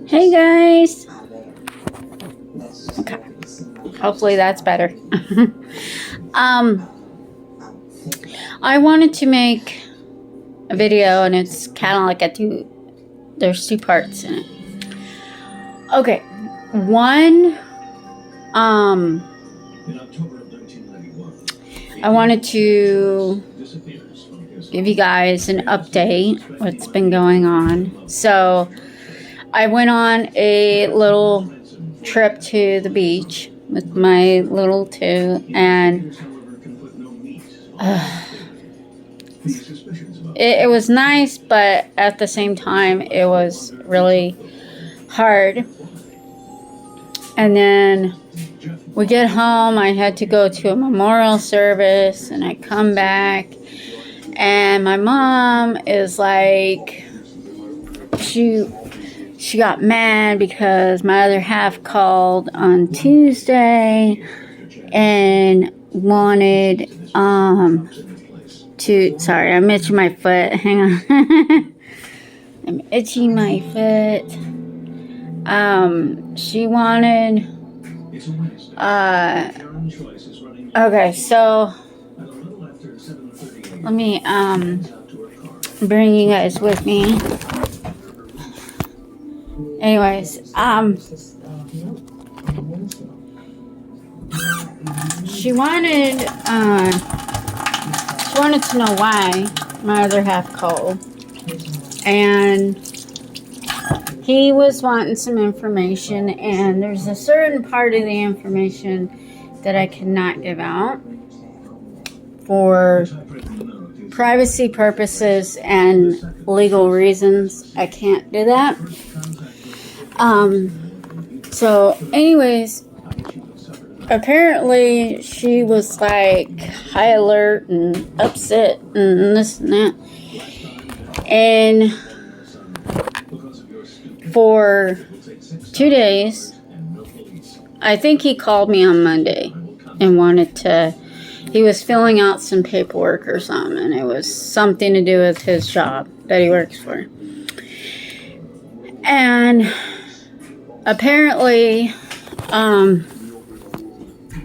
Hey guys. Okay. Hopefully that's better. I wanted to make a video, and it's kind of like there's two parts in it. Okay. One, I wanted to give you guys an update what's been going on. So I went on a little trip to the beach with my little two, and it was nice, but at the same time it was really hard. And then we get home, I had to go to a memorial service, and I come back, and my mom is like, she got mad because my other half called on Tuesday and wanted sorry, I'm itching my foot. Hang on. I'm itching my foot. She wanted okay, so let me bring you guys with me. Anyways, she wanted to know why my other half called, and he was wanting some information, and there's a certain part of the information that I cannot give out for privacy purposes and legal reasons. I can't do that. So anyways, apparently she was like high alert and upset and this and that. And for 2 days, I think he called me on Monday and he was filling out some paperwork or something, and it was something to do with his job that he works for. And apparently,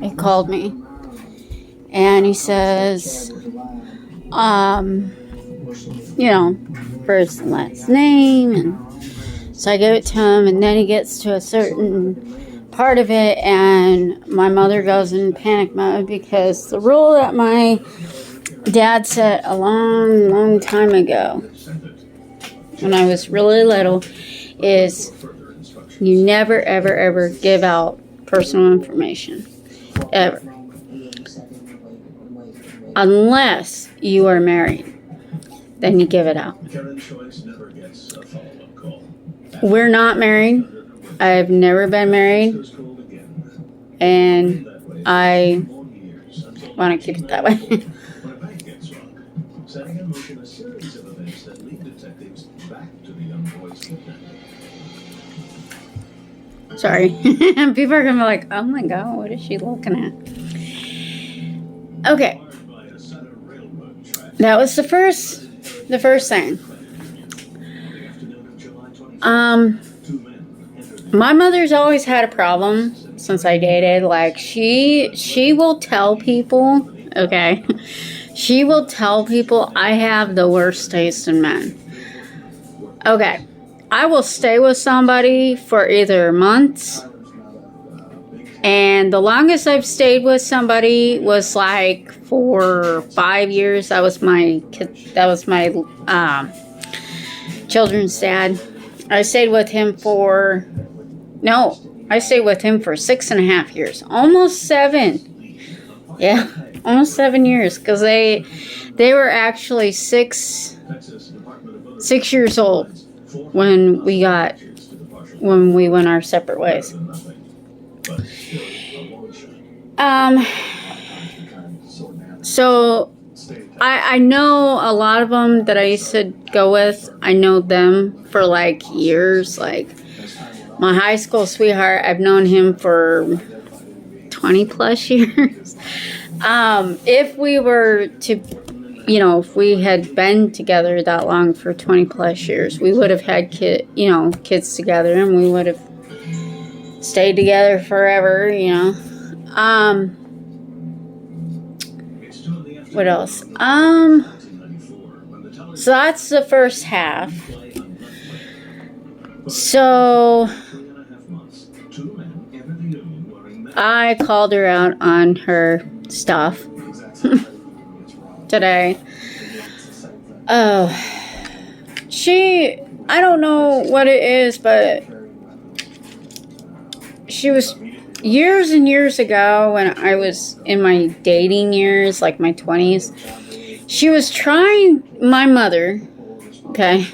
he called me, and he says, first and last name, and so I give it to him, and then he gets to a certain part of it, and my mother goes in panic mode, because the rule that my dad set a long, long time ago, when I was really little, is you never, ever, ever give out personal information. Ever. Unless you are married. Then you give it out. We're not married. I've never been married. And I want to keep it that way. Sorry. People are going to be like, oh my God, what is she looking at? Okay. That was the first thing. My mother's always had a problem since I dated. Like, she will tell people, okay, she will tell people I have the worst taste in men. Okay. I will stay with somebody for either months, and the longest I've stayed with somebody was like for 5 years. That was my children's dad. I stayed with him for 6.5 years, almost 7. Yeah, almost 7 years, because they were actually 6 years old when we went our separate ways. So I know a lot of them that I used to go with. I know them for like years. Like my high school sweetheart, I've known him for 20 plus years. If we were to you know, if we had been together that long for 20 plus years, we would have had kids together, and we would have stayed together forever, you know. What else? So that's the first half. So I called her out on her stuff today. Oh, I don't know what it is, but she was years and years ago when I was in my dating years, like my 20s. She was trying, my mother, okay,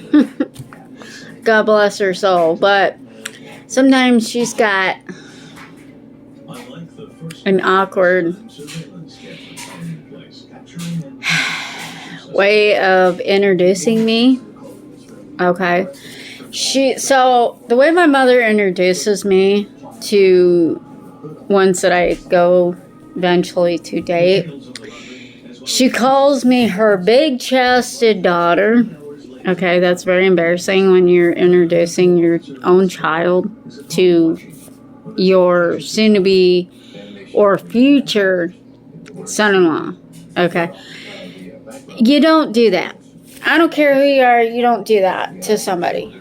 God bless her soul, but sometimes she's got an awkward way of introducing me, okay. So the way my mother introduces me to ones that I go eventually to date, she calls me her big-chested daughter. Okay, that's very embarrassing when you're introducing your own child to your soon-to-be or future son-in-law. Okay, you don't do that. I don't care who you are, you don't do that to somebody.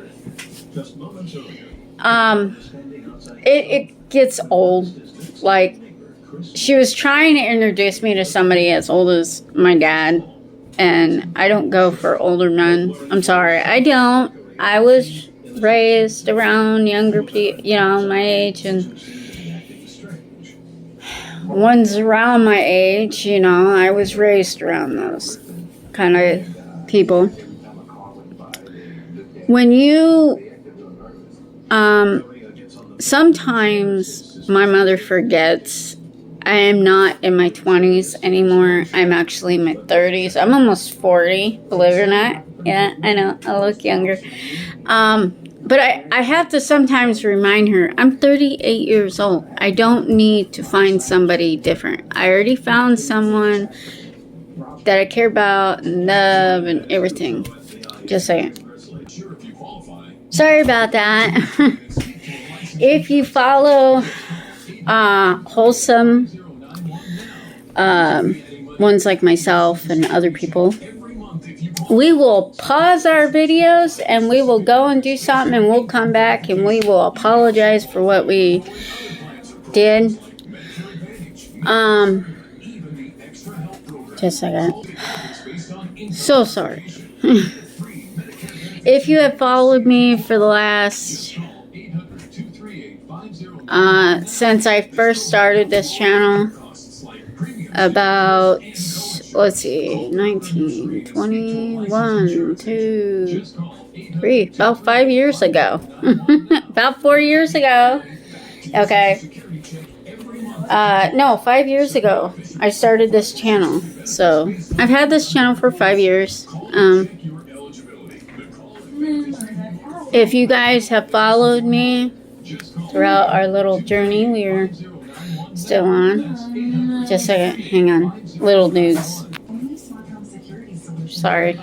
It gets old. Like, she was trying to introduce me to somebody as old as my dad, and I don't go for older men. I'm sorry, I don't. I was raised around younger people, you know, my age, and ones around my age, you know, I was raised around those kind of people. When you, sometimes my mother forgets I am not in my 20s anymore. I'm actually in my 30s. I'm almost 40, believe it or not. Yeah, I know, I look younger. But I have to sometimes remind her, I'm 38 years old. I don't need to find somebody different. I already found someone that I care about and love and everything. Just saying. Sorry about that. If you follow wholesome ones like myself and other people, we will pause our videos and we will go and do something, and we'll come back and we will apologize for what we did. Just a second. So sorry. If you have followed me for the last since I first started this channel, about, let's see, 19, 21, 2, 3, about 5 years ago. About 4 years ago. Okay. No, 5 years ago, I started this channel. So, I've had this channel for 5 years. If you guys have followed me throughout our little journey, we're still on. Just a second, hang on. Little nudes. Sorry.